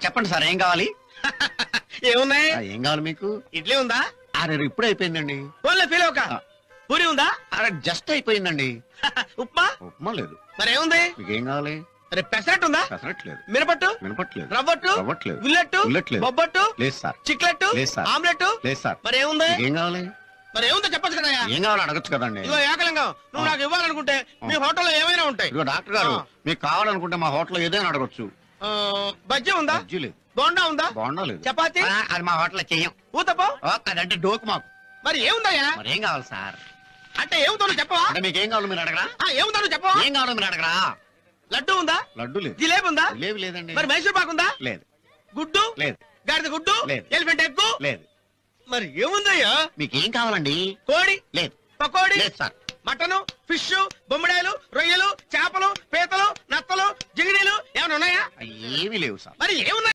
చెప్పండి సార్, ఏం కావాలి? ఏమున్నాయి? ఏం కావాలి మీకు? ఇడ్లీ ఉందా? అరే ఇప్పుడే అయిపోయిందండి. ఫోన్లో ఫీల్ అవక. పూరి ఉందా? అరే జస్ట్ అయిపోయిందండి. ఉప్మా? ఉప్మా లేదు. మరి ఏముంది? మీకేం కావాలి? అరే పెసరట్టు ఉందా? పెసరట్లేదు. మినపట్టు? మినపట్లేదు. రవ్వట్టు? రవ్వట్లేదు. ఉల్లట్టు? ఉల్లట్లేదు. బొబ్బట్టు? లేదు సార్. చిక్లెట్టు? లేదు సార్. ఆమ్లెట్? లేదు సార్. మరి ఏముంది? ఏం కావాలి? మరి ఏముందో చెప్పచ్చు కదా. ఏం కావాలి అడగచ్చు కదండి. ఇదిగో ఏకలింగం, నువ్వు నాకు ఇవ్వాలనుకుంటే మీ హోటల్లో ఏమైనా ఉంటాయి. ఇదిగో డాక్టర్ గారు, మీకు కావాలనుకుంటే మా హోటల్లో ఏదైనా అడగచ్చు. బజ్జీ ఉందా? బజ్జీ లేదు. బోండా ఉందా? బోండా లేదు. చపాతి? అది మా హోటల్లో చెయ్యం. ఊతప్పం? అదంటే డోకు మాకు. మరి ఏముందయ్యా? మరి ఏం కావాలి సార్? అంటే ఏముందో చెప్పవా? అంటే మీకు ఏం కావాలో మీరు అడగరా? ఏముందో చెప్పవా? ఏం కావాలో మీరు అడగరా? లడ్డు ఉందా? లడ్డు లేదు. జిలేబీ ఉందా? జిలేబీ లేదండి. మరి మైసూర్ పాకు ఉందా? లేదు. గుడ్డు? లేదు. గాడిద గుడ్డు? లేదు. Elephant egg? లేదు. మరి ఏముందయ్యా? మీకు ఏం కావాలండి? కోడి? లేదు. పకోడి? లేదు సార్. మటను, ఫిష్, బొమ్మడాయలు, రొయ్యలు, చేపలు, పీతలు, నత్తలు, జిగిడీలు ఏమైనా ఉన్నాయా? ఏమీ లేవు సార్. మరి ఏమున్నాయి?